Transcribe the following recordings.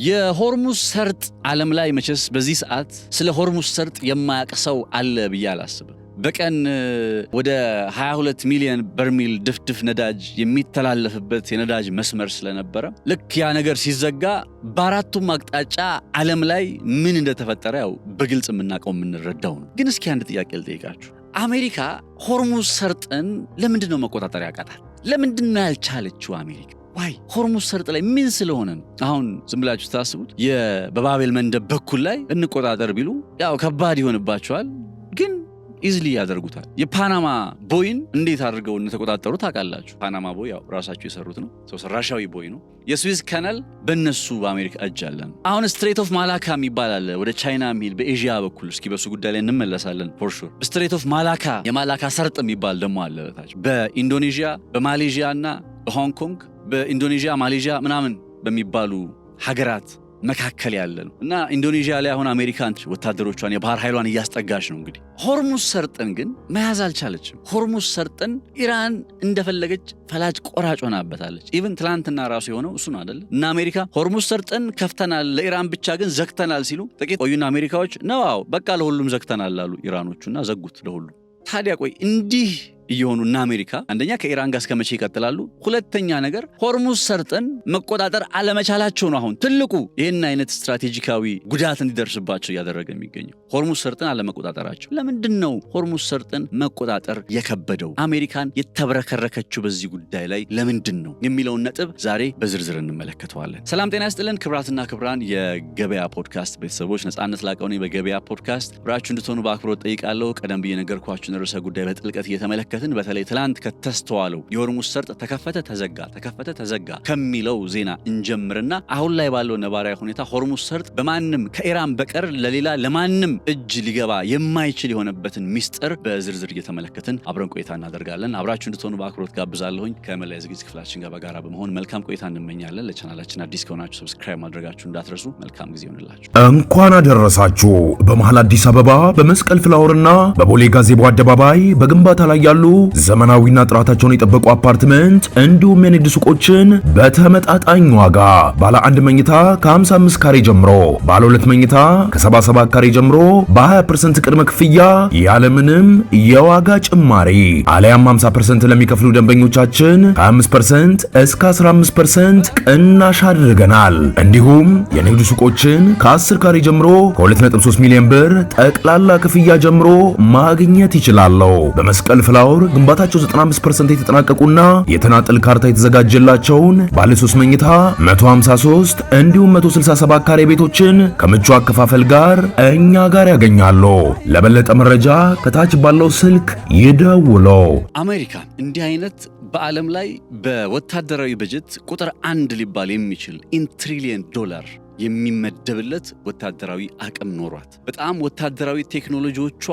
የሆርሙዝ ሰርጥ ዓለም ላይ መቼስ በዚህ ሰዓት ስለ ሆርሙዝ ሰርጥ የማያውቅ ሰው አለ ብዬ አላስብም። በቀን ወደ 22 ሚሊዮን በርሜል ድፍድፍ ነዳጅ የሚተላለፍበት የነዳጅ መስመር ስለነበረ ልክ ያ ነገር ሲዘጋ በአራቱም አቅጣጫ ዓለም ላይ ምን እንደተፈጠረ ያው በግልጽ የምናውቀው የምንረዳው ነው። ግን እስኪ አንድ ጥያቄ ልጠይቃችሁ። አሜሪካ ሆርሙዝ ሰርጥን ለምንድን ነው መቆጣጠር ያቃታል? ለምንድን ነው ያልቻለችው አሜሪካ? ዋይ ሆርሙዝ ሰርጥ ላይ ምን ስለሆነ ነው? አሁን ዝም ብላችሁ ታስቡት። በባቤል መንደብ በኩል ላይ እንቆጣጠር ቢሉ ያው ከባድ ይሆንባቸዋል፣ ግን ኢዝሊ ያደርጉታል። የፓናማ ቦይን እንዴት አድርገው እንደተቆጣጠሩ ታውቃላችሁ። ፓናማ ቦይ ያው ራሳቸው የሰሩት ነው፣ ሰው ሰራሻዊ ቦይ ነው። የስዊዝ ካናል በእነሱ በአሜሪካ እጅ አለ። አሁን ስትሬት ኦፍ ማላካ የሚባል አለ ወደ ቻይና የሚል በኤዥያ በኩል። እስኪ በሱ ጉዳይ ላይ እንመለሳለን ፎር ሹር። ስትሬት ኦፍ ማላካ የማላካ ሰርጥ የሚባል ደግሞ አለ በታች በኢንዶኔዥያ በማሌዥያ እና በሆንግ ኮንግ በኢንዶኔዥያ ማሌዥያ ምናምን በሚባሉ ሀገራት መካከል ያለ ነው እና ኢንዶኔዥያ ላይ አሁን አሜሪካን ወታደሮቿን የባህር ኃይሏን እያስጠጋች ነው። እንግዲህ ሆርሙዝ ሰርጥን ግን መያዝ አልቻለችም። ሆርሙዝ ሰርጥን ኢራን እንደፈለገች ፈላጭ ቆራጭ ሆናበታለች። ኢቭን ትላንትና ራሱ የሆነው እሱ ነው አይደል? እና አሜሪካ ሆርሙዝ ሰርጥን ከፍተናል ለኢራን ብቻ ግን ዘግተናል ሲሉ ጥቂት ቆዩና አሜሪካዎች ነው በቃ ለሁሉም ዘግተናል አሉ ኢራኖቹና ዘጉት ለሁሉም። ታዲያ ቆይ እንዲህ እየሆኑ እና አሜሪካ አንደኛ ከኢራን ጋር እስከመቼ ይቀጥላሉ? ሁለተኛ ነገር ሆርሙዝ ሰርጥን መቆጣጠር አለመቻላቸው ነው አሁን ትልቁ ይህን አይነት ስትራቴጂካዊ ጉዳት እንዲደርስባቸው እያደረገ የሚገኘው። ሆርሙዝ ሰርጥን አለመቆጣጠራቸው። ለምንድን ነው ሆርሙዝ ሰርጥን መቆጣጠር የከበደው? አሜሪካን የተብረከረከችው በዚህ ጉዳይ ላይ ለምንድን ነው የሚለውን ነጥብ ዛሬ በዝርዝር እንመለከተዋለን። ሰላም ጤና ይስጥልን ክብራትና ክብራን የገበያ ፖድካስት ቤተሰቦች፣ ነጻነት ላቀው ነኝ። በገበያ ፖድካስት ብራችሁ እንድትሆኑ በአክብሮት ጠይቃለሁ። ቀደም ብዬ ነገርኳችሁን ርዕሰ ጉዳይ በጥልቀት እየተመለከተ በተለይ ትላንት ከተስተዋለው የሆርሙዝ ሰርጥ ተከፈተ ተዘጋ ከሚለው ዜና እንጀምርና አሁን ላይ ባለው ነባራዊ ሁኔታ ሆርሙዝ ሰርጥ በማንም ከኢራን በቀር ለሌላ ለማንም እጅ ሊገባ የማይችል የሆነበትን ሚስጥር በዝርዝር እየተመለከትን አብረን ቆይታ እናደርጋለን። አብራችሁ እንድትሆኑ በአክብሮት ጋብዛለሁኝ። ከመላ ዝግጅት ክፍላችን ጋር በጋራ በመሆን መልካም ቆይታ እንመኛለን። ለቻናላችን አዲስ ከሆናችሁ ሰብስክራይብ ማድረጋችሁ እንዳትረሱ። መልካም ጊዜ ይሁንላችሁ። እንኳን አደረሳችሁ። በመሃል አዲስ አበባ በመስቀል ፍላወርና በቦሌ ጋዜቦ አደባባይ በግንባታ ላይ ያሉ ዘመናዊና ጥራታቸውን የጠበቁ አፓርትመንት እንዲሁም የንግድ ሱቆችን በተመጣጣኝ ዋጋ ባለ 1 መኝታ ከ55 ካሬ ጀምሮ፣ ባለ 2 መኝታ ከ77 ካሬ ጀምሮ በ20% ቅድመ ክፍያ ያለምንም የዋጋ ጭማሪ አለያም 50% ለሚከፍሉ ደንበኞቻችን ከ5% እስከ 15% ቅናሽ አድርገናል። እንዲሁም የንግድ ሱቆችን ከ10 ካሬ ጀምሮ ከ2.3 ሚሊዮን ብር ጠቅላላ ክፍያ ጀምሮ ማግኘት ይችላሉ። በመስቀል ፍላወር ግንባታቸው 95% የተጠናቀቁና የተናጠል ካርታ የተዘጋጀላቸውን ባለ 3 መኝታ 153 እንዲሁም 167 ካሬ ቤቶችን ከምቹ አከፋፈል ጋር እኛ ጋር ያገኛሉ። ለበለጠ መረጃ ከታች ባለው ስልክ ይደውሉ። አሜሪካ እንዲህ አይነት በዓለም ላይ በወታደራዊ በጀት ቁጥር 1 ሊባል የሚችል ኢንትሪሊየን ዶላር የሚመደብለት ወታደራዊ አቅም ኖሯት በጣም ወታደራዊ ቴክኖሎጂዎቿ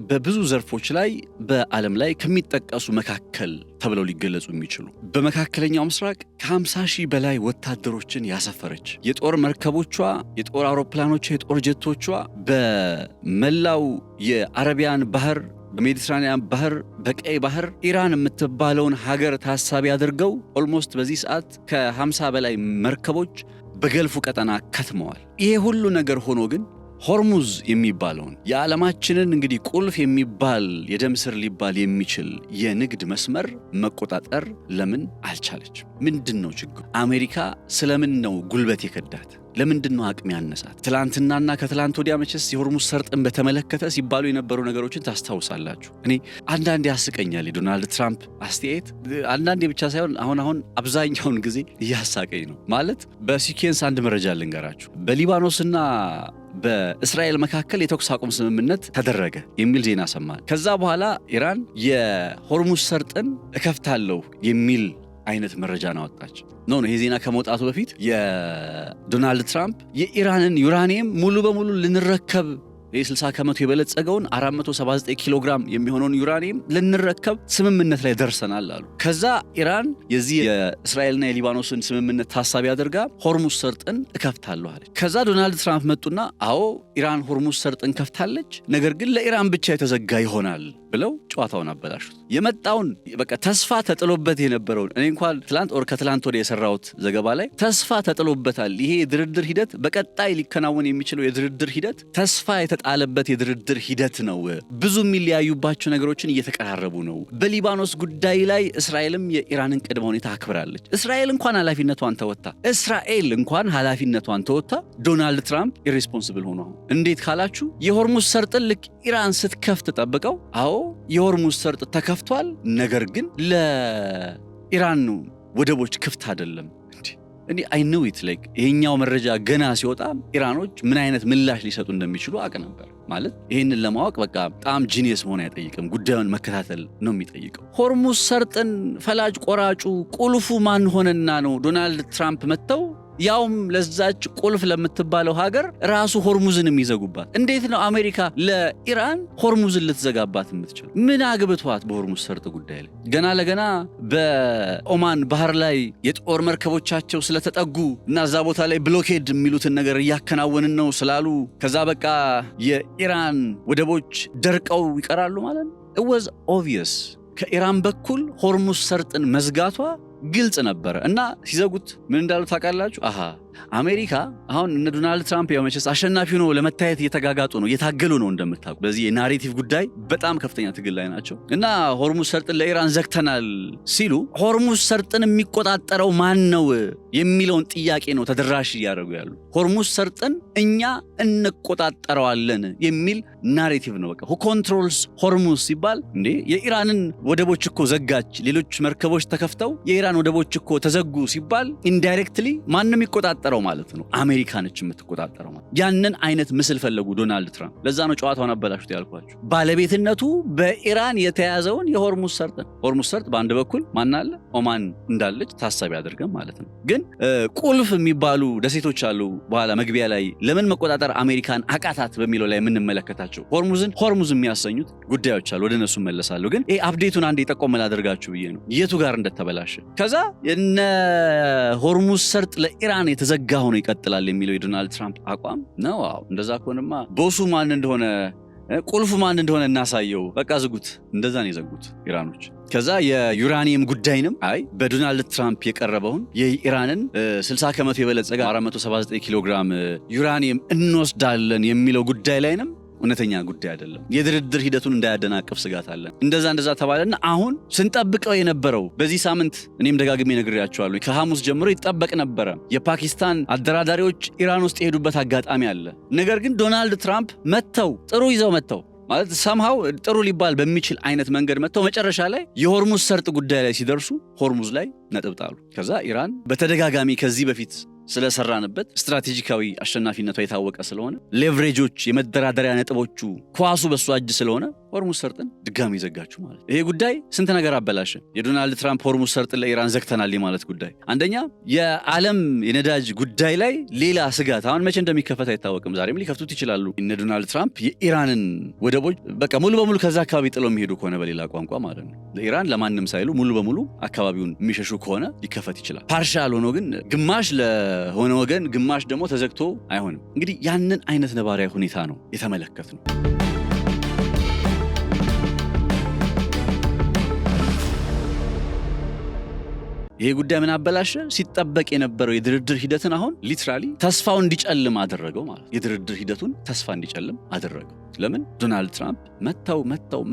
በብዙ ዘርፎች ላይ በዓለም ላይ ከሚጠቀሱ መካከል ተብለው ሊገለጹ የሚችሉ በመካከለኛው ምስራቅ ከ50,000 በላይ ወታደሮችን ያሰፈረች የጦር መርከቦቿ፣ የጦር አውሮፕላኖቿ፣ የጦር ጀቶቿ በመላው የአረቢያን ባህር፣ በሜዲትራኒያን ባህር፣ በቀይ ባህር ኢራን የምትባለውን ሀገር ታሳቢ አድርገው ኦልሞስት በዚህ ሰዓት ከ50 በላይ መርከቦች በገልፉ ቀጠና ከትመዋል። ይሄ ሁሉ ነገር ሆኖ ግን ሆርሙዝ የሚባለውን የዓለማችንን እንግዲህ ቁልፍ የሚባል የደም ስር ሊባል የሚችል የንግድ መስመር መቆጣጠር ለምን አልቻለችም? ምንድን ነው ችግሩ? አሜሪካ ስለምን ነው ጉልበት የከዳት? ለምንድን ነው አቅም ያነሳት? ትላንትናና ከትላንት ወዲያ መቼስ የሆርሙዝ ሰርጥን በተመለከተ ሲባሉ የነበሩ ነገሮችን ታስታውሳላችሁ። እኔ አንዳንዴ ያስቀኛል የዶናልድ ትራምፕ አስተያየት። አንዳንዴ ብቻ ሳይሆን አሁን አብዛኛውን ጊዜ እያሳቀኝ ነው። ማለት በሲኬንስ አንድ መረጃ ልንገራችሁ። በሊባኖስና በእስራኤል መካከል የተኩስ አቁም ስምምነት ተደረገ የሚል ዜና ሰማን። ከዛ በኋላ ኢራን የሆርሙዝ ሰርጥን እከፍታለሁ የሚል አይነት መረጃን አወጣች። ይሄ ዜና ከመውጣቱ በፊት የዶናልድ ትራምፕ የኢራንን ዩራኒየም ሙሉ በሙሉ ልንረከብ ይህ 60% የበለጸገውን 479 ኪሎ ግራም የሚሆነውን ዩራኒየም ልንረከብ ስምምነት ላይ ደርሰናል አሉ። ከዛ ኢራን የዚህ የእስራኤልና የሊባኖስን ስምምነት ታሳቢ አድርጋ ሆርሙዝ ሰርጥን እከፍታለሁ አለች። ከዛ ዶናልድ ትራምፕ መጡና አዎ ኢራን ሆርሙዝ ሰርጥን ከፍታለች፣ ነገር ግን ለኢራን ብቻ የተዘጋ ይሆናል ብለው ጨዋታውን አበላሹት። የመጣውን በቃ ተስፋ ተጥሎበት የነበረውን እኔ እንኳን ከትላንት ወደ የሰራሁት ዘገባ ላይ ተስፋ ተጥሎበታል። ይሄ የድርድር ሂደት በቀጣይ ሊከናወን የሚችለው የድርድር ሂደት ተስፋ የተጣለበት የድርድር ሂደት ነው። ብዙ የሚለያዩባቸው ነገሮችን እየተቀራረቡ ነው። በሊባኖስ ጉዳይ ላይ እስራኤልም የኢራንን ቅድመ ሁኔታ አክብራለች። እስራኤል እንኳን ኃላፊነቷን ተወታ ዶናልድ ትራምፕ ኢሬስፖንሲብል ሆኖ እንዴት ካላችሁ የሆርሙዝ ሰርጥን ልክ ኢራን ስትከፍት ጠብቀው አዎ የሆርሙዝ ሰርጥ ተከፍቷል፣ ነገር ግን ለኢራን ወደቦች ክፍት አይደለም። እንዴ አይ ኖው ኢት ላይክ ይሄኛው መረጃ ገና ሲወጣ ኢራኖች ምን አይነት ምላሽ ሊሰጡ እንደሚችሉ አውቅ ነበር። ማለት ይሄንን ለማወቅ በቃ በጣም ጂኒየስ መሆን አይጠይቅም፣ ጉዳዩን መከታተል ነው የሚጠይቀው። ሆርሙዝ ሰርጥን ፈላጭ ቆራጩ ቁልፉ ማን ሆነና ነው ዶናልድ ትራምፕ መጥተው ያውም ለዛች ቁልፍ ለምትባለው ሀገር ራሱ ሆርሙዝን የሚዘጉባት? እንዴት ነው አሜሪካ ለኢራን ሆርሙዝን ልትዘጋባት የምትችል? ምን አግብቷት በሆርሙዝ ሰርጥ ጉዳይ ላይ? ገና ለገና በኦማን ባህር ላይ የጦር መርከቦቻቸው ስለተጠጉ እና እዛ ቦታ ላይ ብሎኬድ የሚሉትን ነገር እያከናወንን ነው ስላሉ ከዛ በቃ የኢራን ወደቦች ደርቀው ይቀራሉ ማለት ነው? it was obvious ከኢራን በኩል ሆርሙዝ ሰርጥን መዝጋቷ ግልጽ ነበር። እና ሲዘጉት ምን እንዳሉ ታውቃላችሁ? አሜሪካ አሁን እነ ዶናልድ ትራምፕ ያው መቼስ አሸናፊ ነው ለመታየት እየተጋጋጡ ነው፣ እየታገሉ ነው እንደምታውቁ። በዚህ የናሬቲቭ ጉዳይ በጣም ከፍተኛ ትግል ላይ ናቸው። እና ሆርሙዝ ሰርጥን ለኢራን ዘግተናል ሲሉ ሆርሙዝ ሰርጥን የሚቆጣጠረው ማን ነው የሚለውን ጥያቄ ነው ተደራሽ እያደረጉ ያሉ። ሆርሙዝ ሰርጥን እኛ እንቆጣጠረዋለን የሚል ናሬቲቭ ነው። በቃ who controls ሆርሙዝ ሲባል እንዴ የኢራንን ወደቦች እኮ ዘጋች፣ ሌሎች መርከቦች ተከፍተው የኢራን ወደቦች እኮ ተዘጉ ሲባል ኢንዳይሬክትሊ ማንም ይቆጣጠረው ማለት ነው፣ አሜሪካ ነች የምትቆጣጠረው ማለት። ያንን አይነት ምስል ፈለጉ ዶናልድ ትራምፕ። ለዛ ነው ጨዋታውን አበላሹት ያልኳችሁ። ባለቤትነቱ በኢራን የተያዘውን የሆርሙዝ ሰርጥን። ሆርሙዝ ሰርጥ በአንድ በኩል ማን አለ? ኦማን እንዳለች ታሳቢ አድርገን ማለት ነው። ግን ቁልፍ የሚባሉ ደሴቶች አሉ። በኋላ መግቢያ ላይ ለምን መቆጣጠር አሜሪካን አቃታት በሚለው ላይ የምንመለከታቸው ሆርሙዝ የሚያሰኙት ጉዳዮች አሉ። ወደ እነሱ መለሳለሁ። ግን አፕዴቱን አንዴ ጠቆም ላደርጋችሁ ብዬ ነው የቱ ጋር እንደተበላሸ። ከዛ የነ ሆርሙዝ ሰርጥ ለኢራን የተዘጋ ሆኖ ይቀጥላል የሚለው የዶናልድ ትራምፕ አቋም ነው። እንደዛ ከሆነማ ቦሱ ማን እንደሆነ ቁልፉ ማን እንደሆነ እናሳየው፣ በቃ ዝጉት። እንደዛ ነው የዘጉት ኢራኖች። ከዛ የዩራኒየም ጉዳይንም በዶናልድ ትራምፕ የቀረበውን የኢራንን 60% የበለጸገ 479 ኪሎ ግራም ዩራኒየም እንወስዳለን የሚለው ጉዳይ ላይንም እውነተኛ ጉዳይ አይደለም። የድርድር ሂደቱን እንዳያደናቅፍ ስጋት አለን። እንደዛ ተባለና አሁን ስንጠብቀው የነበረው በዚህ ሳምንት እኔም ደጋግሜ ነግሬያቸዋለሁ፣ ከሐሙስ ጀምሮ ይጠበቅ ነበረ። የፓኪስታን አደራዳሪዎች ኢራን ውስጥ የሄዱበት አጋጣሚ አለ። ነገር ግን ዶናልድ ትራምፕ ጥሩ ይዘው መጥተው ማለት ሰምሃው ጥሩ ሊባል በሚችል አይነት መንገድ መጥተው መጨረሻ ላይ የሆርሙዝ ሰርጥ ጉዳይ ላይ ሲደርሱ ሆርሙዝ ላይ ነጥብ ጣሉ። ከዛ ኢራን በተደጋጋሚ ከዚህ በፊት ስለሰራንበት ስትራቴጂካዊ አሸናፊነቷ የታወቀ ስለሆነ ሌቨሬጆች የመደራደሪያ ነጥቦቹ ኳሱ በሷ እጅ ስለሆነ ሆርሙዝ ሰርጥን ድጋሚ ዘጋችሁ ማለት። ይሄ ጉዳይ ስንት ነገር አበላሸ። የዶናልድ ትራምፕ ሆርሙዝ ሰርጥን ለኢራን ዘግተናል ማለት ጉዳይ አንደኛ የዓለም የነዳጅ ጉዳይ ላይ ሌላ ስጋት። አሁን መቼ እንደሚከፈት አይታወቅም። ዛሬም ሊከፍቱት ይችላሉ። እነ ዶናልድ ትራምፕ የኢራንን ወደቦች በቃ ሙሉ በሙሉ ከዛ አካባቢ ጥለው የሚሄዱ ከሆነ በሌላ ቋንቋ ማለት ነው ለኢራን ለማንም ሳይሉ ሙሉ በሙሉ አካባቢውን የሚሸሹ ከሆነ ሊከፈት ይችላል። ፓርሻል ሆኖ ግን ግማሽ ለሆነ ወገን ግማሽ ደግሞ ተዘግቶ አይሆንም። እንግዲህ ያንን አይነት ነባራዊ ሁኔታ ነው የተመለከትነው። ይሄ ጉዳይ ምን አበላሸ? ሲጠበቅ የነበረው የድርድር ሂደትን አሁን ሊትራሊ ተስፋው እንዲጨልም አደረገው ማለት። የድርድር ሂደቱን ተስፋ እንዲጨልም አደረገው። ለምን? ዶናልድ ትራምፕ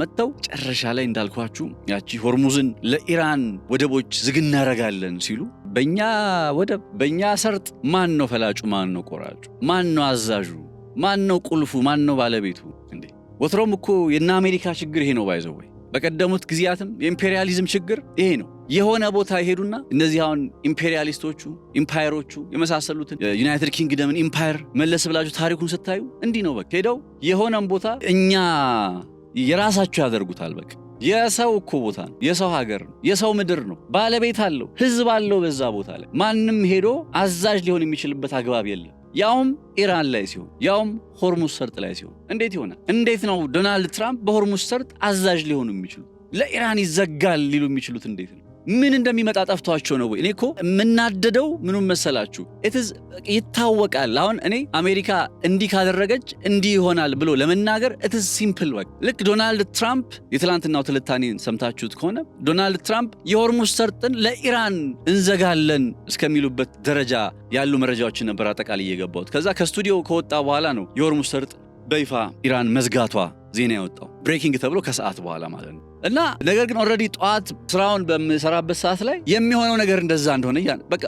መተው ጨረሻ ላይ እንዳልኳችሁ ያቺ ሆርሙዝን ለኢራን ወደቦች ዝግ እናደርጋለን ሲሉ በእኛ ወደብ በእኛ ሰርጥ ማን ነው ፈላጩ? ማን ነው ቆራጩ? ማን ነው አዛዡ? ማን ነው ቁልፉ? ማን ነው ባለቤቱ? እንዴ ወትሮም እኮ የእነ አሜሪካ ችግር ይሄ ነው ባይዘው። በቀደሙት ጊዜያትም የኢምፔሪያሊዝም ችግር ይሄ ነው። የሆነ ቦታ ይሄዱና እነዚህ አሁን ኢምፔሪያሊስቶቹ ኢምፓየሮቹ የመሳሰሉትን ዩናይትድ ኪንግደምን ኢምፓየር መለስ ብላችሁ ታሪኩን ስታዩ እንዲህ ነው። በቃ ሄደው የሆነም ቦታ እኛ የራሳቸው ያደርጉታል። በቃ የሰው እኮ ቦታ ነው፣ የሰው ሀገር ነው፣ የሰው ምድር ነው፣ ባለቤት አለው፣ ህዝብ አለው በዛ ቦታ ላይ። ማንም ሄዶ አዛዥ ሊሆን የሚችልበት አግባብ የለም። ያውም ኢራን ላይ ሲሆን ያውም ሆርሙዝ ሰርጥ ላይ ሲሆን እንዴት ይሆናል? እንዴት ነው ዶናልድ ትራምፕ በሆርሙዝ ሰርጥ አዛዥ ሊሆኑ የሚችሉት? ለኢራን ይዘጋል ሊሉ የሚችሉት እንዴት ነው? ምን እንደሚመጣ ጠፍቷቸው ነው ወይ? እኔ እኮ የምናደደው ምኑን መሰላችሁ? ይታወቃል። አሁን እኔ አሜሪካ እንዲህ ካደረገች እንዲህ ይሆናል ብሎ ለመናገር ሲምፕል። በቃ ልክ ዶናልድ ትራምፕ የትላንትናው ትልታኔን ሰምታችሁት ከሆነ ዶናልድ ትራምፕ የሆርሙዝ ሰርጥን ለኢራን እንዘጋለን እስከሚሉበት ደረጃ ያሉ መረጃዎችን ነበር አጠቃላይ የገባሁት። ከዛ ከስቱዲዮ ከወጣ በኋላ ነው የሆርሙዝ ሰርጥ በይፋ ኢራን መዝጋቷ ዜና ያወጣው፣ ብሬኪንግ ተብሎ ከሰዓት በኋላ ማለት ነው። እና ነገር ግን ኦልሬዲ ጠዋት ስራውን በምሰራበት ሰዓት ላይ የሚሆነው ነገር እንደዛ እንደሆነ በቃ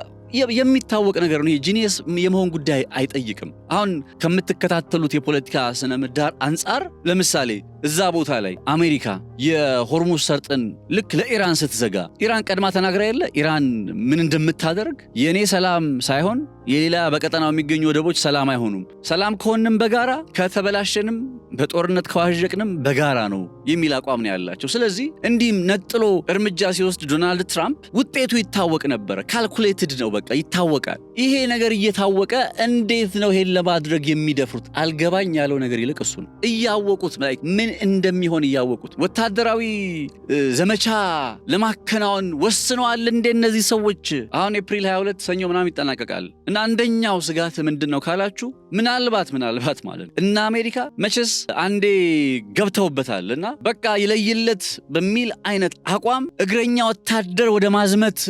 የሚታወቅ ነገር ነው። ጂኒየስ የመሆን ጉዳይ አይጠይቅም። አሁን ከምትከታተሉት የፖለቲካ ስነ ምህዳር አንጻር ለምሳሌ እዛ ቦታ ላይ አሜሪካ የሆርሙዝ ሰርጥን ልክ ለኢራን ስትዘጋ ኢራን ቀድማ ተናግራ የለ ኢራን ምን እንደምታደርግ የኔ ሰላም ሳይሆን የሌላ በቀጠናው የሚገኙ ወደቦች ሰላም አይሆኑም፣ ሰላም ከሆንም በጋራ ከተበላሸንም በጦርነት ከዋዠቅንም በጋራ ነው የሚል አቋም ነው ያላቸው። ስለዚህ እንዲህም ነጥሎ እርምጃ ሲወስድ ዶናልድ ትራምፕ ውጤቱ ይታወቅ ነበር። ካልኩሌትድ ነው፣ በቃ ይታወቃል። ይሄ ነገር እየታወቀ እንዴት ነው ይሄን ለማድረግ የሚደፍሩት? አልገባኝ ያለው ነገር ይልቅ እሱ ነው። እያወቁት ምን እንደሚሆን እያወቁት ወታደራዊ ዘመቻ ለማከናወን ወስነዋል እንደ እነዚህ ሰዎች። አሁን ኤፕሪል 22 ሰኞ ምናምን ይጠናቀቃል እና አንደኛው ስጋት ምንድነው ካላችሁ ምናልባት ማለት እና አሜሪካ መቼስ አንዴ ገብተውበታል እና በቃ ይለይለት በሚል አይነት አቋም እግረኛ ወታደር ወደ ማዝመት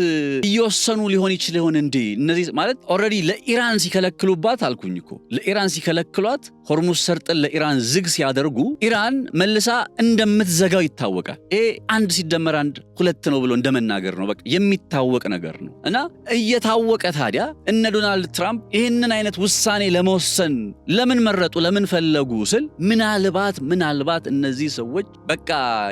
እየወሰኑ ሊሆን ይችል ይሆን እንዴ? እነዚህ ማለት ኦልሬዲ ለኢራን ሲከለክሉባት አልኩኝ እኮ ለኢራን ሲከለክሏት ሆርሙዝ ሰርጥን ለኢራን ዝግ ሲያደርጉ ኢራን መልሳ እንደምትዘጋው ይታወቃል። ይሄ 1 ሲደመር 1 2 ነው ብሎ እንደመናገር ነው። በቃ የሚታወቅ ነገር ነው እና እየታወቀ ታዲያ እነ ዶናልድ ትራምፕ ይህንን አይነት ውሳኔ ለመወሰን ለምን መረጡ ለምን ፈለጉ ስል ምናልባት እነዚህ ሰዎች በቃ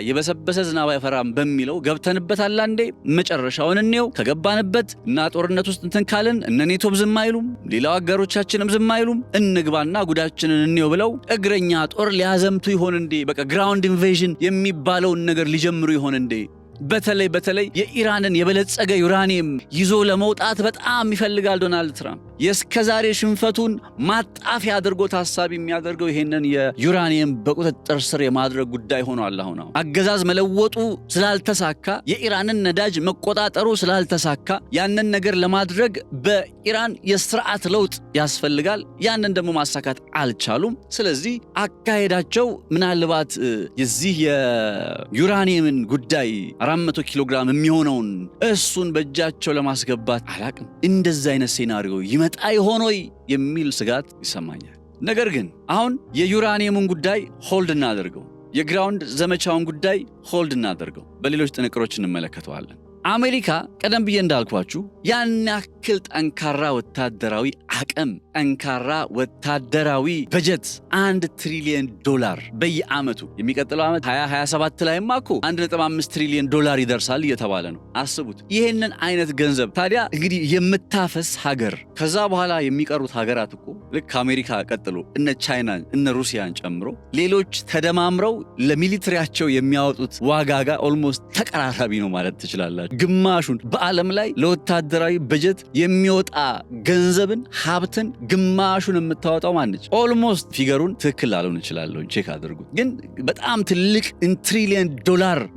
የበሰበሰ ዝናብ አይፈራም በሚለው ገብተንበታል። አንዴ መጨረሻውን እንየው፣ ከገባንበት እና ጦርነት ውስጥ እንትን ካልን እነ ኔቶም ዝም አይሉም፣ ሌላው አጋሮቻችንም ዝም አይሉም፣ እንግባና ጉዳችንን እንየው ብለው እግረኛ ጦር ሊያዘምቱ ይሆን እንዴ? በቃ ግራውንድ ኢንቬዥን የሚባለውን ነገር ሊጀምሩ ይሆን እንዴ? በተለይ የኢራንን የበለጸገ ዩራኒየም ይዞ ለመውጣት በጣም ይፈልጋል ዶናልድ ትራምፕ። የስከዛሬ ሽንፈቱን ማጣፊያ አድርጎ ታሳቢ የሚያደርገው ይሄንን የዩራኒየም በቁጥጥር ስር የማድረግ ጉዳይ ሆኗል። አሁን አገዛዝ መለወጡ ስላልተሳካ፣ የኢራንን ነዳጅ መቆጣጠሩ ስላልተሳካ ያንን ነገር ለማድረግ በኢራን የስርዓት ለውጥ ያስፈልጋል። ያንን ደግሞ ማሳካት አልቻሉም። ስለዚህ አካሄዳቸው ምናልባት የዚህ የዩራኒየምን ጉዳይ 400 ኪሎ ግራም የሚሆነውን እሱን በእጃቸው ለማስገባት አላቅም እንደዚህ አይነት ሴናሪዮ ይመጣ ይሆን ወይ የሚል ስጋት ይሰማኛል። ነገር ግን አሁን የዩራኒየሙን ጉዳይ ሆልድ እናደርገው፣ የግራውንድ ዘመቻውን ጉዳይ ሆልድ እናደርገው፣ በሌሎች ጥንቅሮች እንመለከተዋለን። አሜሪካ ቀደም ብዬ እንዳልኳችሁ ያን ያክል ጠንካራ ወታደራዊ አቅም፣ ጠንካራ ወታደራዊ በጀት $1 ትሪሊየን በየዓመቱ የሚቀጥለው ዓመት 2027 ላይማ እኮ $1.5 ትሪሊየን ይደርሳል እየተባለ ነው። አስቡት ይሄንን አይነት ገንዘብ ታዲያ እንግዲህ የምታፈስ ሀገር። ከዛ በኋላ የሚቀሩት ሀገራት እኮ ልክ ከአሜሪካ ቀጥሎ እነ ቻይናን እነ ሩሲያን ጨምሮ ሌሎች ተደማምረው ለሚሊትሪያቸው የሚያወጡት ዋጋ ጋር ኦልሞስት ተቀራራቢ ነው ማለት ትችላላችሁ። ግማሹን በዓለም ላይ ለወታደራዊ በጀት የሚወጣ ገንዘብን ሀብትን ግማሹን የምታወጣው ማነች? ኦልሞስት ፊገሩን ትክክል ላልሆን እችላለሁ፣ ቼክ አድርጉት። ግን በጣም ትልቅ $1 ትሪሊየን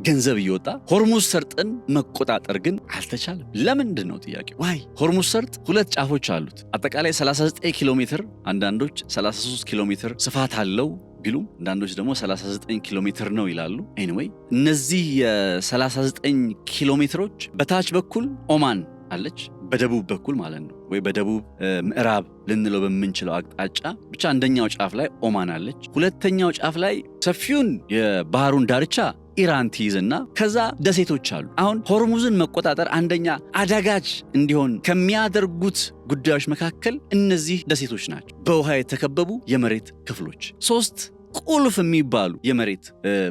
ገንዘብ እየወጣ ሆርሙዝ ሰርጥን መቆጣጠር ግን አልተቻለም። ለምንድን ነው ጥያቄው? ዋይ ሆርሙዝ ሰርጥ 2 ጫፎች አሉት። አጠቃላይ 39 ኪሎ ሜትር፣ አንዳንዶች 33 ኪሎ ሜትር ስፋት አለው ቢሉም አንዳንዶች ደግሞ 39 ኪሎ ሜትር ነው ይላሉ። ኤኒዌይ እነዚህ የ39 ኪሎ ሜትሮች በታች በኩል ኦማን አለች፣ በደቡብ በኩል ማለት ነው ወይ በደቡብ ምዕራብ ልንለው በምንችለው አቅጣጫ ብቻ አንደኛው ጫፍ ላይ ኦማን አለች። ሁለተኛው ጫፍ ላይ ሰፊውን የባህሩን ዳርቻ ኢራን ትይዝና ከዛ ደሴቶች አሉ። አሁን ሆርሙዝን መቆጣጠር አንደኛ አዳጋች እንዲሆን ከሚያደርጉት ጉዳዮች መካከል እነዚህ ደሴቶች ናቸው። በውሃ የተከበቡ የመሬት ክፍሎች 3 ቁልፍ የሚባሉ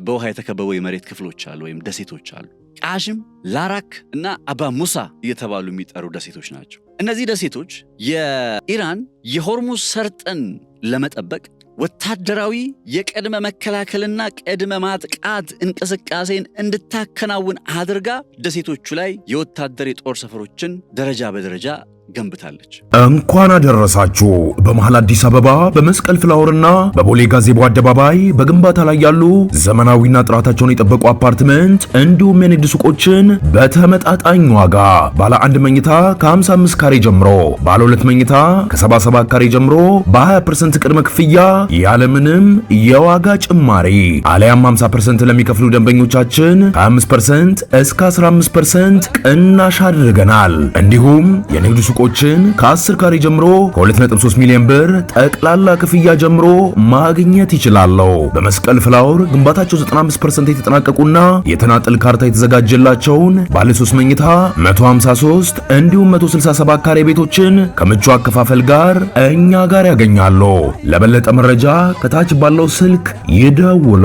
በውሃ የተከበቡ የመሬት ክፍሎች አሉ ወይም ደሴቶች አሉ። ቃሽም፣ ላራክ እና አባ ሙሳ እየተባሉ የሚጠሩ ደሴቶች ናቸው። እነዚህ ደሴቶች የኢራን የሆርሙዝ ሰርጥን ለመጠበቅ ወታደራዊ የቅድመ መከላከልና ቅድመ ማጥቃት እንቅስቃሴን እንድታከናውን አድርጋ ደሴቶቹ ላይ የወታደር የጦር ሰፈሮችን ደረጃ በደረጃ ገንብታለች። እንኳን አደረሳችሁ። በመሃል አዲስ አበባ በመስቀል ፍላወርና በቦሌ ጋዜቦ አደባባይ በግንባታ ላይ ያሉ ዘመናዊና ጥራታቸውን የጠበቁ አፓርትመንት እንዲሁም የንግድ ሱቆችን በተመጣጣኝ ዋጋ ባለ 1 መኝታ ከ55 ካሬ ጀምሮ፣ ባለ 2 መኝታ ከ77 ካሬ ጀምሮ በ20% ቅድመ ክፍያ ያለምንም የዋጋ ጭማሪ አለያም 50% ለሚከፍሉ ደንበኞቻችን ከ5% እስከ 15% ቅናሽ አድርገናል። እንዲሁም የንግድ ሱቆችን ከ10 ካሬ ጀምሮ ከ2.3 ሚሊዮን ብር ጠቅላላ ክፍያ ጀምሮ ማግኘት ይችላሉ። በመስቀል ፍላወር ግንባታቸው 95% የተጠናቀቁና የተናጠል ካርታ የተዘጋጀላቸውን ባለ 3 መኝታ 153 እንዲሁም 167 ካሬ ቤቶችን ከምቹ አከፋፈል ጋር እኛ ጋር ያገኛሉ። ለበለጠ መረጃ ከታች ባለው ስልክ ይደውሉ።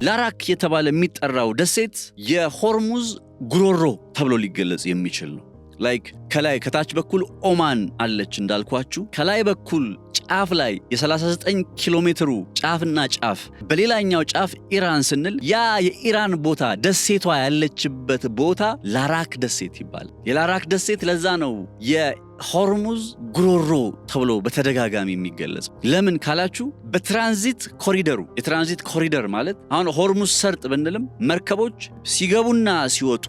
ላራክ የተባለ የሚጠራው ደሴት የሆርሙዝ ጉሮሮ ተብሎ ሊገለጽ የሚችል ነው። ላይክ ከላይ ከታች በኩል ኦማን አለች እንዳልኳችሁ፣ ከላይ በኩል ጫፍ ላይ የ39 ኪሎ ሜትሩ ጫፍና ጫፍ፣ በሌላኛው ጫፍ ኢራን ስንል ያ የኢራን ቦታ ደሴቷ ያለችበት ቦታ ላራክ ደሴት ይባላል። የላራክ ደሴት ለዛ ነው የሆርሙዝ ጉሮሮ ተብሎ በተደጋጋሚ የሚገለጽ። ለምን ካላችሁ በትራንዚት ኮሪደሩ፣ የትራንዚት ኮሪደር ማለት አሁን ሆርሙዝ ሰርጥ ብንልም መርከቦች ሲገቡና ሲወጡ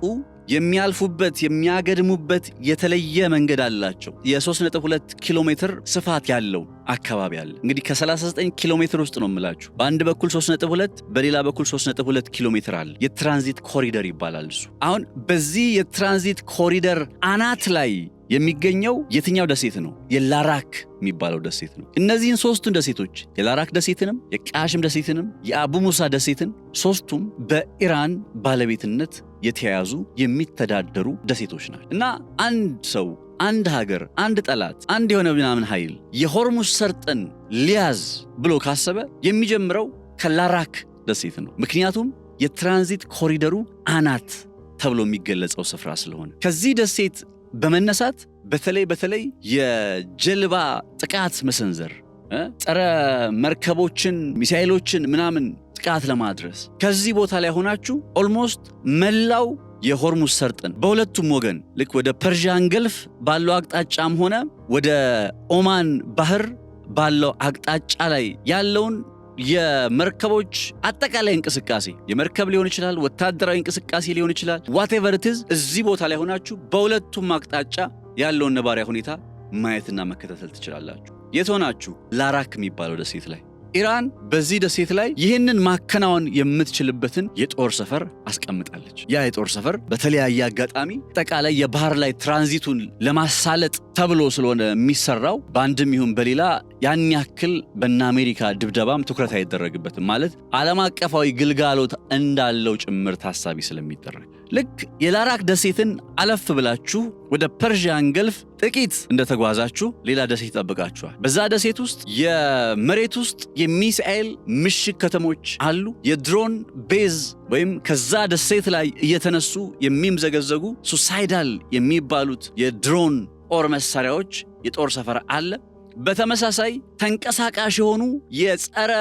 የሚያልፉበት የሚያገድሙበት የተለየ መንገድ አላቸው። የ3.2 ኪሎ ሜትር ስፋት ያለው አካባቢ አለ። እንግዲህ ከ39 ኪሎ ሜትር ውስጥ ነው የምላችሁ። በአንድ በኩል 3.2 በሌላ በኩል 3.2 ኪሎ ሜትር አለ። የትራንዚት ኮሪደር ይባላል እሱ። አሁን በዚህ የትራንዚት ኮሪደር አናት ላይ የሚገኘው የትኛው ደሴት ነው? የላራክ የሚባለው ደሴት ነው። እነዚህን ሶስቱን ደሴቶች የላራክ ደሴትንም የቃሽም ደሴትንም የአቡ ሙሳ ደሴትን ሶስቱም በኢራን ባለቤትነት የተያዙ የሚተዳደሩ ደሴቶች ናቸው። እና አንድ ሰው፣ አንድ ሀገር፣ አንድ ጠላት፣ አንድ የሆነ ምናምን ኃይል የሆርሙዝ ሰርጥን ሊያዝ ብሎ ካሰበ የሚጀምረው ከላራክ ደሴት ነው። ምክንያቱም የትራንዚት ኮሪደሩ አናት ተብሎ የሚገለጸው ስፍራ ስለሆነ ከዚህ ደሴት በመነሳት በተለይ የጀልባ ጥቃት መሰንዘር፣ ጸረ መርከቦችን ሚሳኤሎችን ምናምን ጥቃት ለማድረስ ከዚህ ቦታ ላይ ሆናችሁ ኦልሞስት መላው የሆርሙዝ ሰርጥን በሁለቱም ወገን ልክ ወደ ፐርሺያን ገልፍ ባለው አቅጣጫም ሆነ ወደ ኦማን ባህር ባለው አቅጣጫ ላይ ያለውን የመርከቦች አጠቃላይ እንቅስቃሴ የመርከብ ሊሆን ይችላል፣ ወታደራዊ እንቅስቃሴ ሊሆን ይችላል፣ ዋቴቨር ኢት ኢዝ እዚህ ቦታ ላይ ሆናችሁ በሁለቱም አቅጣጫ ያለውን ነባሪያ ሁኔታ ማየትና መከታተል ትችላላችሁ። የት ሆናችሁ? ላራክ የሚባለው ደሴት ላይ። ኢራን በዚህ ደሴት ላይ ይህንን ማከናወን የምትችልበትን የጦር ሰፈር አስቀምጣለች። ያ የጦር ሰፈር በተለያየ አጋጣሚ አጠቃላይ የባህር ላይ ትራንዚቱን ለማሳለጥ ተብሎ ስለሆነ የሚሰራው በአንድም ይሁን በሌላ ያን ያክል በእነ አሜሪካ ድብደባም ትኩረት አይደረግበትም። ማለት ዓለም አቀፋዊ ግልጋሎት እንዳለው ጭምር ታሳቢ ስለሚደረግ ልክ የላራክ ደሴትን አለፍ ብላችሁ ወደ ፐርሺያን ገልፍ ጥቂት እንደተጓዛችሁ ሌላ ደሴት ይጠብቃችኋል። በዛ ደሴት ውስጥ የመሬት ውስጥ የሚሳኤል ምሽግ ከተሞች አሉ። የድሮን ቤዝ ወይም ከዛ ደሴት ላይ እየተነሱ የሚምዘገዘጉ ሱሳይዳል የሚባሉት የድሮን ጦር መሳሪያዎች የጦር ሰፈር አለ። በተመሳሳይ ተንቀሳቃሽ የሆኑ የጸረ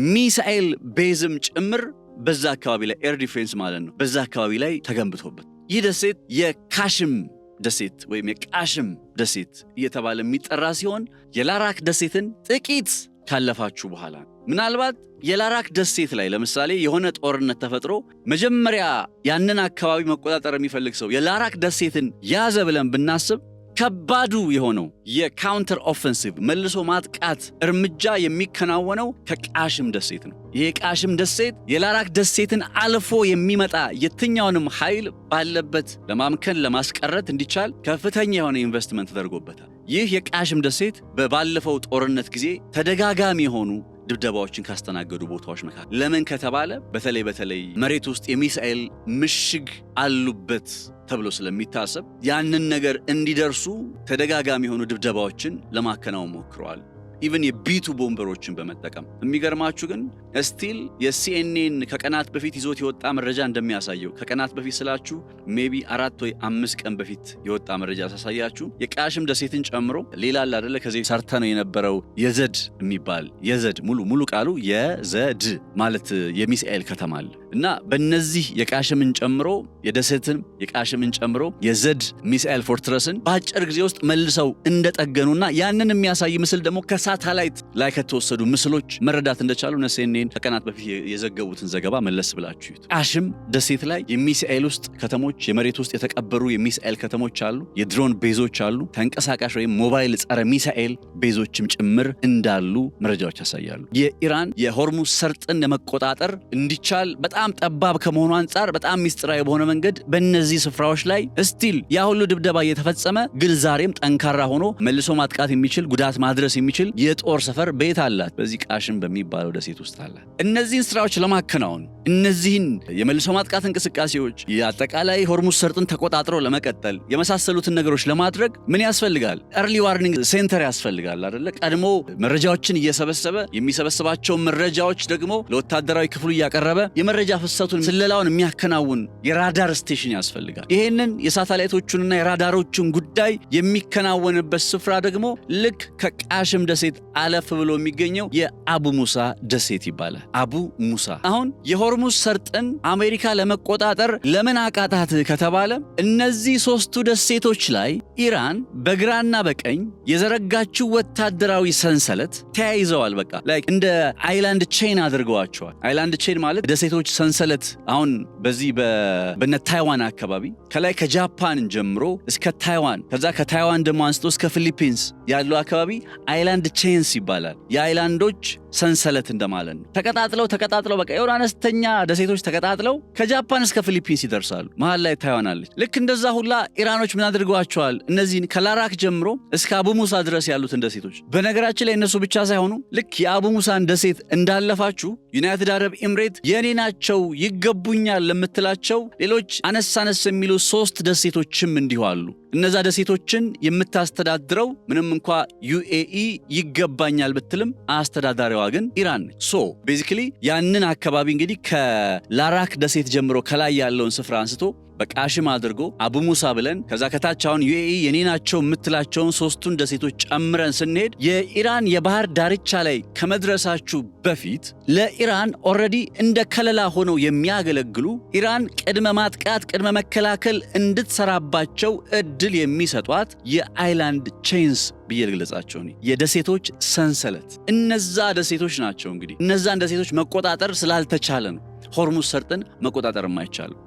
ሚሳኤል ቤዝም ጭምር በዛ አካባቢ ላይ ኤር ዲፌንስ ማለት ነው፣ በዛ አካባቢ ላይ ተገንብቶበት ይህ ደሴት የካሽም ደሴት ወይም የቃሽም ደሴት እየተባለ የሚጠራ ሲሆን የላራክ ደሴትን ጥቂት ካለፋችሁ በኋላ ምናልባት የላራክ ደሴት ላይ ለምሳሌ የሆነ ጦርነት ተፈጥሮ መጀመሪያ ያንን አካባቢ መቆጣጠር የሚፈልግ ሰው የላራክ ደሴትን ያዘ ብለን ብናስብ ከባዱ የሆነው የካውንተር ኦፌንሲቭ መልሶ ማጥቃት እርምጃ የሚከናወነው ከቃሽም ደሴት ነው። ይሄ ቃሽም ደሴት የላራክ ደሴትን አልፎ የሚመጣ የትኛውንም ኃይል ባለበት ለማምከን ለማስቀረት እንዲቻል ከፍተኛ የሆነ ኢንቨስትመንት ተደርጎበታል። ይህ የቃሽም ደሴት በባለፈው ጦርነት ጊዜ ተደጋጋሚ የሆኑ ድብደባዎችን ካስተናገዱ ቦታዎች መካከል ለምን ከተባለ በተለይ መሬት ውስጥ የሚሳኤል ምሽግ አሉበት ተብሎ ስለሚታሰብ ያንን ነገር እንዲደርሱ ተደጋጋሚ የሆኑ ድብደባዎችን ለማከናወን ሞክረዋል። ኢቭን የቢቱ ቦምበሮችን በመጠቀም የሚገርማችሁ ግን ስቲል የሲኤንኤን ከቀናት በፊት ይዞት የወጣ መረጃ እንደሚያሳየው ከቀናት በፊት ስላችሁ ሜቢ 4 ወይ 5 ቀን በፊት የወጣ መረጃ ሳሳያችሁ የቃሽም ደሴትን ጨምሮ ሌላ አለ አይደለ ከዚህ ሰርተ ነው የነበረው የዘድ የሚባል የዘድ ሙሉ ቃሉ የዘድ ማለት የሚሳኤል ከተማ አለ እና በእነዚህ የቃሽምን ጨምሮ የደሴትን የቃሽምን ጨምሮ የዘድ ሚሳኤል ፎርትረስን በአጭር ጊዜ ውስጥ መልሰው እንደጠገኑና ያንን የሚያሳይ ምስል ደግሞ ከሳተላይት ላይ ከተወሰዱ ምስሎች መረዳት እንደቻሉ ነሴኔን ከቀናት በፊት የዘገቡትን ዘገባ መለስ ብላችሁ ይዩት። ቃሽም ደሴት ላይ የሚሳኤል ውስጥ ከተሞች የመሬት ውስጥ የተቀበሩ የሚሳኤል ከተሞች አሉ፣ የድሮን ቤዞች አሉ፣ ተንቀሳቃሽ ወይም ሞባይል ጸረ ሚሳኤል ቤዞችም ጭምር እንዳሉ መረጃዎች ያሳያሉ። የኢራን የሆርሙዝ ሰርጥን ለመቆጣጠር እንዲቻል በጣም ጠባብ ከመሆኑ አንጻር በጣም ሚስጥራዊ በሆነ መንገድ በእነዚህ ስፍራዎች ላይ ስቲል ያ ሁሉ ድብደባ እየተፈጸመ ግን ዛሬም ጠንካራ ሆኖ መልሶ ማጥቃት የሚችል ጉዳት ማድረስ የሚችል የጦር ሰፈር ቤት አላት። በዚህ ቃሽም በሚባለው ደሴት ውስጥ አላት። እነዚህን ስራዎች ለማከናወን እነዚህን የመልሶ ማጥቃት እንቅስቃሴዎች የአጠቃላይ ሆርሙዝ ሰርጥን ተቆጣጥሮ ለመቀጠል የመሳሰሉትን ነገሮች ለማድረግ ምን ያስፈልጋል? ኤርሊ ዋርኒንግ ሴንተር ያስፈልጋል አይደለ? ቀድሞ መረጃዎችን እየሰበሰበ የሚሰበስባቸው መረጃዎች ደግሞ ለወታደራዊ ክፍሉ እያቀረበ የመረጃ ፍሰቱን ስለላውን የሚያከናውን የራዳር ስቴሽን ያስፈልጋል። ይሄንን የሳተላይቶቹንና የራዳሮቹን ጉዳይ የሚከናወንበት ስፍራ ደግሞ ልክ ከቃሽም ደሴት አለፍ ብሎ የሚገኘው የአቡ ሙሳ ደሴት ይባላል። አቡ ሙሳ አሁን የሆርሙዝ ሰርጥን አሜሪካ ለመቆጣጠር ለምን አቃታት ከተባለ እነዚህ ሶስቱ ደሴቶች ላይ ኢራን በግራና በቀኝ የዘረጋችው ወታደራዊ ሰንሰለት ተያይዘዋል። በቃ ላይክ እንደ አይላንድ ቼን አድርገዋቸዋል። አይላንድ ቼን ማለት ደሴቶች ሰንሰለት አሁን በዚህ በነ ታይዋን አካባቢ ከላይ ከጃፓን ጀምሮ እስከ ታይዋን ከዛ ከታይዋን ደግሞ አንስቶ እስከ ፊሊፒንስ ያለው አካባቢ አይላንድ ቼንስ ይባላል። የአይላንዶች ሰንሰለት እንደማለት ነው። ተቀጣጥለው በቃ የሆነ አነስተኛ ደሴቶች ተቀጣጥለው ከጃፓን እስከ ፊሊፒንስ ይደርሳሉ። መሃል ላይ ታይዋን አለች። ልክ እንደዛ ሁላ ኢራኖች ምን አድርገዋቸዋል? እነዚህን ከላራክ ጀምሮ እስከ አቡ ሙሳ ድረስ ያሉትን ደሴቶች በነገራችን ላይ እነሱ ብቻ ሳይሆኑ ልክ የአቡ ሙሳን ደሴት እንዳለፋችሁ ዩናይትድ አረብ ኤምሬት የኔ ናቸው ይገቡኛል ለምትላቸው ሌሎች አነስ የሚሉ 3 ደሴቶችም እንዲሁ አሉ። እነዛ ደሴቶችን የምታስተዳድረው ምንም እንኳ ዩኤኢ ይገባኛል ብትልም አስተዳዳሪዋ ግን ኢራን ነች። ሶ ቤዚክሊ ያንን አካባቢ እንግዲህ ከላራክ ደሴት ጀምሮ ከላይ ያለውን ስፍራ አንስቶ በቃሽም አድርጎ አቡ ሙሳ ብለን ከዛ ከታች አሁን ዩኤኢ የኔ ናቸው የምትላቸውን 3ቱን ደሴቶች ጨምረን ስንሄድ የኢራን የባህር ዳርቻ ላይ ከመድረሳችሁ በፊት ለኢራን ኦልሬዲ እንደ ከለላ ሆነው የሚያገለግሉ ኢራን ቅድመ ማጥቃት ቅድመ መከላከል እንድትሰራባቸው እድል የሚሰጧት የአይላንድ ቼንስ ብዬ ልግለጻቸው ነው። የደሴቶች ሰንሰለት እነዛ ደሴቶች ናቸው። እንግዲህ እነዛን ደሴቶች መቆጣጠር ስላልተቻለ ነው ሆርሙዝ ሰርጥን መቆጣጠር የማይቻለው።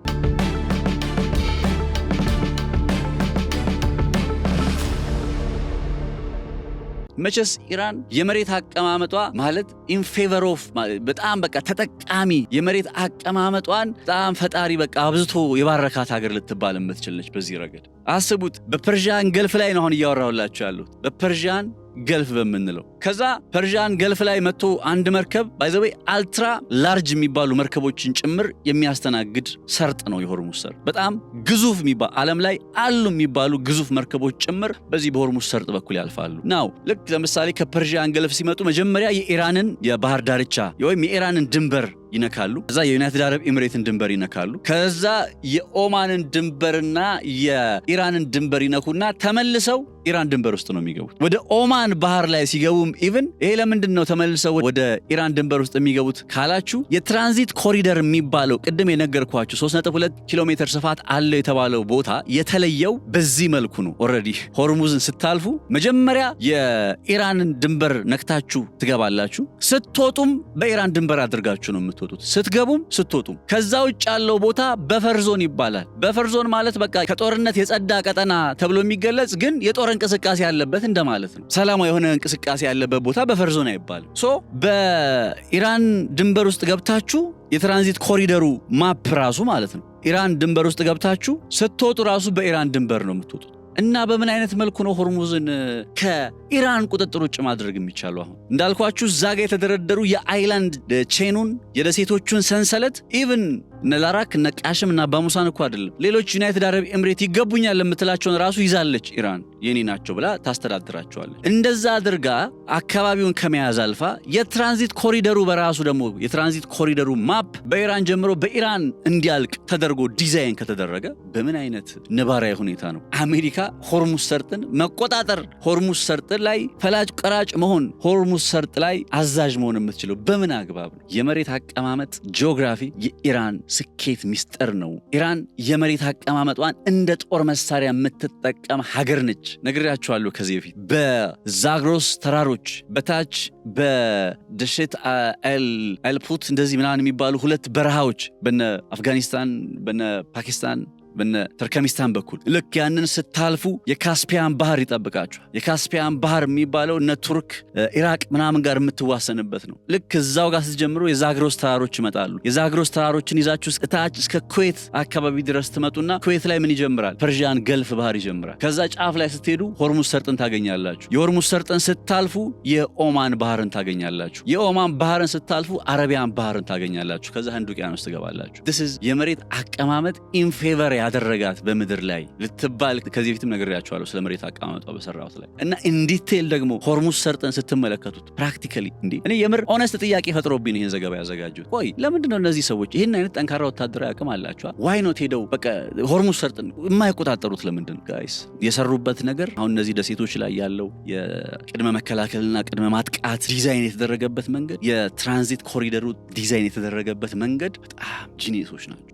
መቼስ ኢራን የመሬት አቀማመጧ ማለት ኢን ፌቨር ኦፍ በጣም በቃ ተጠቃሚ የመሬት አቀማመጧን በጣም ፈጣሪ በቃ አብዝቶ የባረካት ሀገር ልትባል የምትችል ነች። በዚህ ረገድ አስቡት። በፐርሺያን ገልፍ ላይ ነው አሁን እያወራሁላችሁ ያለሁት በፐርሺያን ገልፍ በምንለው ከዛ ፐርሺያን ገልፍ ላይ መጥቶ አንድ መርከብ ባይዘዌ አልትራ ላርጅ የሚባሉ መርከቦችን ጭምር የሚያስተናግድ ሰርጥ ነው የሆርሙዝ ሰርጥ። በጣም ግዙፍ የሚባሉ ዓለም ላይ አሉ የሚባሉ ግዙፍ መርከቦች ጭምር በዚህ በሆርሙዝ ሰርጥ በኩል ያልፋሉ። ናው ልክ ለምሳሌ ከፐርሺያን ገልፍ ሲመጡ መጀመሪያ የኢራንን የባህር ዳርቻ ወይም የኢራንን ድንበር ይነካሉ። ከዛ የዩናይትድ አረብ ኤምሬትን ድንበር ይነካሉ። ከዛ የኦማንን ድንበርና የኢራንን ድንበር ይነኩና ተመልሰው ኢራን ድንበር ውስጥ ነው የሚገቡት። ወደ ኦማን ባህር ላይ ሲገቡም ኢቭን ይሄ ለምንድን ነው ተመልሰው ወደ ኢራን ድንበር ውስጥ የሚገቡት ካላችሁ የትራንዚት ኮሪደር የሚባለው ቅድም የነገርኳችሁ 3.2 ኪሎ ሜትር ስፋት አለው የተባለው ቦታ የተለየው በዚህ መልኩ ነው። ኦልሬዲ ሆርሙዝን ስታልፉ መጀመሪያ የኢራንን ድንበር ነክታችሁ ትገባላችሁ። ስትወጡም በኢራን ድንበር አድርጋችሁ ነው የምትወጡት። ስትገቡም ስትወጡም። ከዛ ውጭ ያለው ቦታ በፈር ዞን ይባላል። በፈር ዞን ማለት በቃ ከጦርነት የጸዳ ቀጠና ተብሎ የሚገለጽ ግን የጦር እንቅስቃሴ ያለበት እንደማለት ነው። ሰላማዊ የሆነ እንቅስቃሴ ያለበት ቦታ በፈር ዞን አይባልም። ሶ በኢራን ድንበር ውስጥ ገብታችሁ የትራንዚት ኮሪደሩ ማፕ ራሱ ማለት ነው። ኢራን ድንበር ውስጥ ገብታችሁ ስትወጡ ራሱ በኢራን ድንበር ነው የምትወጡት። እና በምን አይነት መልኩ ነው ሆርሙዝን ከኢራን ቁጥጥር ውጭ ማድረግ የሚቻለው? አሁን እንዳልኳችሁ እዛ ጋር የተደረደሩ የአይላንድ ቼኑን የደሴቶቹን ሰንሰለት ኢቭን እነ ላራክ እነ ቃሽም እና አባሙሳን እኮ አይደለም ሌሎች ዩናይትድ አረብ ኤምሬት ይገቡኛል ለምትላቸውን ራሱ ይዛለች ኢራን የኔ ናቸው ብላ ታስተዳድራቸዋለች። እንደዛ አድርጋ አካባቢውን ከመያዝ አልፋ የትራንዚት ኮሪደሩ በራሱ ደግሞ የትራንዚት ኮሪደሩ ማፕ በኢራን ጀምሮ በኢራን እንዲያልቅ ተደርጎ ዲዛይን ከተደረገ በምን አይነት ነባራዊ ሁኔታ ነው አሜሪካ ሆርሙዝ ሰርጥን መቆጣጠር፣ ሆርሙዝ ሰርጥ ላይ ፈላጭ ቀራጭ መሆን፣ ሆርሙዝ ሰርጥ ላይ አዛዥ መሆን የምትችለው በምን አግባብ ነው? የመሬት አቀማመጥ ጂኦግራፊ የኢራን ስኬት ሚስጥር ነው። ኢራን የመሬት አቀማመጧን እንደ ጦር መሳሪያ የምትጠቀም ሀገር ነች። ነግሬያችኋለሁ ከዚህ በፊት በዛግሮስ ተራሮች በታች በደሸት አልፑት እንደዚህ ምናምን የሚባሉ ሁለት በረሃዎች በነ አፍጋኒስታን በነ ፓኪስታን በነ ተርከሚስታን በኩል ልክ ያንን ስታልፉ የካስፒያን ባህር ይጠብቃችኋል። የካስፒያን ባህር የሚባለው እነ ቱርክ ኢራቅ ምናምን ጋር የምትዋሰንበት ነው። ልክ እዛው ጋር ስትጀምሩ የዛግሮስ ተራሮች ይመጣሉ። የዛግሮስ ተራሮችን ይዛችሁ እስከታች እስከ ኩዌት አካባቢ ድረስ ትመጡና ኩዌት ላይ ምን ይጀምራል? ፐርሺያን ገልፍ ባህር ይጀምራል። ከዛ ጫፍ ላይ ስትሄዱ ሆርሙዝ ሰርጥን ታገኛላችሁ። የሆርሙዝ ሰርጥን ስታልፉ የኦማን ባህርን ታገኛላችሁ። የኦማን ባህርን ስታልፉ አረቢያን ባህርን ታገኛላችሁ። ከዛ ህንድ ውቅያኖስ ትገባላችሁ። የመሬት አቀማመጥ ኢንፌቨር ያደረጋት በምድር ላይ ልትባል ከዚህ በፊትም ነግሬያችኋለሁ ስለ መሬት አቀማመጧ በሰራሁት ላይ እና ኢንዲቴል ደግሞ ሆርሙዝ ሰርጥን ስትመለከቱት ፕራክቲካሊ እኔ የምር ኦነስት ጥያቄ ፈጥሮብኝ ይህን ዘገባ ያዘጋጁት። ቆይ ለምንድን ነው እነዚህ ሰዎች ይህን አይነት ጠንካራ ወታደራዊ አቅም አላቸዋል ዋይ ኖት ሄደው በቃ ሆርሙዝ ሰርጥን የማይቆጣጠሩት ለምንድን? ጋይስ የሰሩበት ነገር አሁን እነዚህ ደሴቶች ላይ ያለው የቅድመ መከላከልና ቅድመ ማጥቃት ዲዛይን የተደረገበት መንገድ፣ የትራንዚት ኮሪደሩ ዲዛይን የተደረገበት መንገድ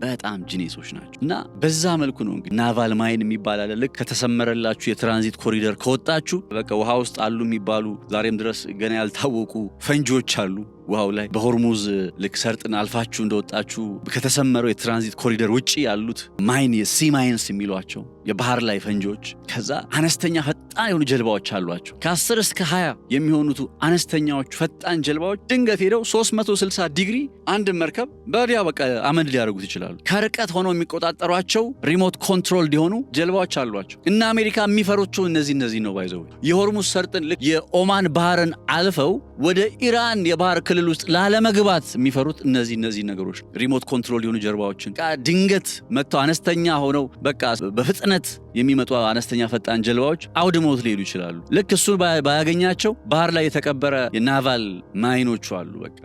በጣም ጂኒሶች ናቸው እና በዛ መልኩ ነው እንግዲህ ናቫል ማይን የሚባል አለ። ልክ ከተሰመረላችሁ የትራንዚት ኮሪደር ከወጣችሁ በቃ ውሃ ውስጥ አሉ የሚባሉ ዛሬም ድረስ ገና ያልታወቁ ፈንጂዎች አሉ ውሃው ላይ በሆርሙዝ ልክ ሰርጥን አልፋችሁ እንደወጣችሁ ከተሰመረው የትራንዚት ኮሪደር ውጪ ያሉት ማይን የሲ ማይንስ የሚሏቸው የባህር ላይ ፈንጂዎች፣ ከዛ አነስተኛ ፈጣን የሆኑ ጀልባዎች አሏቸው። ከ10 እስከ 20 የሚሆኑት አነስተኛዎች ፈጣን ጀልባዎች ድንገት ሄደው 360 ዲግሪ አንድ መርከብ በዲያ በቃ አመድ ሊያደርጉት ይችላሉ። ከርቀት ሆነው የሚቆጣጠሯቸው ሪሞት ኮንትሮል ሊሆኑ ጀልባዎች አሏቸው እና አሜሪካ የሚፈሩቸው እነዚህ ነው። ባይዘው የሆርሙዝ ሰርጥን ልክ የኦማን ባህርን አልፈው ወደ ኢራን የባህር ክልል ውስጥ ላለመግባት የሚፈሩት እነዚህ ነገሮች ሪሞት ኮንትሮል የሆኑ ጀልባዎችን ድንገት መጥተው አነስተኛ ሆነው በቃ በፍጥነት የሚመጡ አነስተኛ ፈጣን ጀልባዎች አውድመውት ሊሄዱ ይችላሉ። ልክ እሱ ባያገኛቸው ባህር ላይ የተቀበረ የናቫል ማይኖቹ አሉ፣ በቃ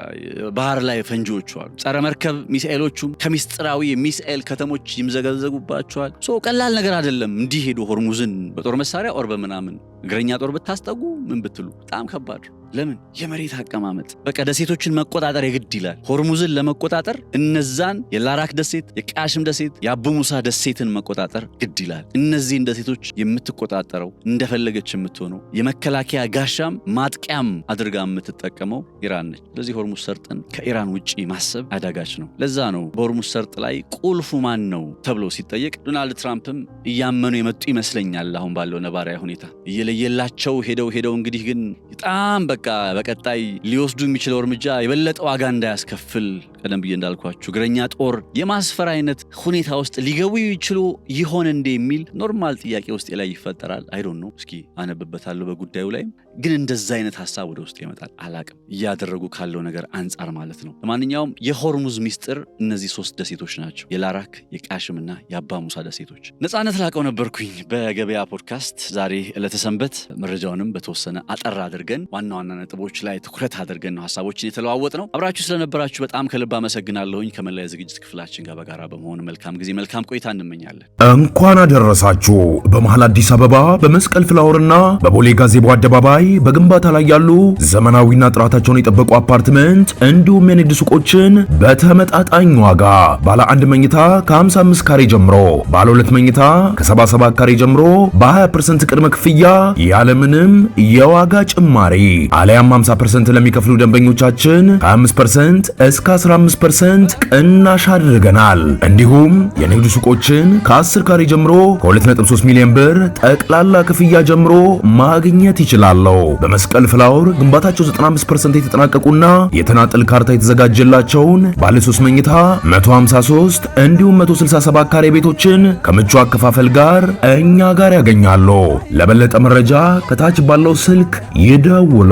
ባህር ላይ ፈንጂዎቹ አሉ። ጸረ መርከብ ሚሳኤሎቹም ከሚስጥራዊ የሚሳኤል ከተሞች ይምዘገዘጉባቸዋል። ቀላል ነገር አይደለም። እንዲህ ሄዱ ሆርሙዝን በጦር መሳሪያ ኦር በምናምን እግረኛ ጦር ብታስጠጉ ምን ብትሉ በጣም ከባድ። ለምን? የመሬት አቀማመጥ በቃ ደሴቶችን መቆጣጠር የግድ ይላል። ሆርሙዝን ለመቆጣጠር እነዛን የላራክ ደሴት፣ የቃሽም ደሴት፣ የአቡ ሙሳ ደሴትን መቆጣጠር ግድ ይላል። እነዚህን ደሴቶች የምትቆጣጠረው እንደፈለገች የምትሆነው የመከላከያ ጋሻም ማጥቂያም አድርጋ የምትጠቀመው ኢራን ነች። ስለዚህ ሆርሙዝ ሰርጥን ከኢራን ውጪ ማሰብ አዳጋች ነው። ለዛ ነው በሆርሙዝ ሰርጥ ላይ ቁልፉ ማን ነው ተብሎ ሲጠየቅ ዶናልድ ትራምፕም እያመኑ የመጡ ይመስለኛል። አሁን ባለው ነባራዊ ሁኔታ እየለየላቸው ሄደው እንግዲህ ግን በጣም በቃ በቀጣይ ሊወስዱ የሚችለው እርምጃ የበለጠ ዋጋ እንዳያስከፍል ቀደም ብዬ እንዳልኳችሁ እግረኛ ጦር የማስፈር አይነት ሁኔታ ውስጥ ሊገቡ ይችሉ ይሆን እንደ የሚል ኖርማል ጥያቄ ውስጥ ላይ ይፈጠራል። አይ ዶንት ኖ እስኪ አነብበታለሁ በጉዳዩ ላይ ግን እንደዛ አይነት ሐሳብ ወደ ውስጥ ይመጣል። አላቅም እያደረጉ ካለው ነገር አንጻር ማለት ነው። ለማንኛውም የሆርሙዝ ሚስጥር እነዚህ 3 ደሴቶች ናቸው፣ የላራክ የቃሽምና የአባ ሙሳ ደሴቶች። ነጻነት ላቀው ነበርኩኝ በገበያ ፖድካስት። ዛሬ ለተሰንበት መረጃውንም በተወሰነ አጠር አድርገን ዋና ነጥቦች ላይ ትኩረት አድርገን ነው ሐሳቦችን የተለዋወጥ ነው። አብራችሁ ስለነበራችሁ በጣም ከልብ አመሰግናለሁኝ። ከመላ የዝግጅት ክፍላችን ጋር በጋራ በመሆን መልካም ጊዜ መልካም ቆይታ እንመኛለን። እንኳን አደረሳችሁ። በመሃል አዲስ አበባ በመስቀል ፍላወርና በቦሌ ጋዜቦ አደባባይ በግንባታ ላይ ያሉ ዘመናዊና ጥራታቸውን የጠበቁ አፓርትመንት እንዲሁም የንግድ ሱቆችን በተመጣጣኝ ዋጋ ባለ 1 መኝታ ከ55 ካሬ ጀምሮ፣ ባለ 2 መኝታ ከ77 ካሬ ጀምሮ በ20% ቅድመ ክፍያ ያለምንም የዋጋ ጭማሪ አሊያም 50% ለሚከፍሉ ደንበኞቻችን ከ5% እስከ 15% ቅናሽ አድርገናል። እንዲሁም የንግድ ሱቆችን ከ10 ካሬ ጀምሮ ከ2.3 ሚሊዮን ብር ጠቅላላ ክፍያ ጀምሮ ማግኘት ይችላሉ። በመስቀል ፍላወር ግንባታቸው 95% የተጠናቀቁና የተናጠል ካርታ የተዘጋጀላቸውን ባለ 3 መኝታ 153 እንዲሁም 167 ካሬ ቤቶችን ከምቹ አከፋፈል ጋር እኛ ጋር ያገኛሉ። ለበለጠ መረጃ ከታች ባለው ስልክ ይደውሉ።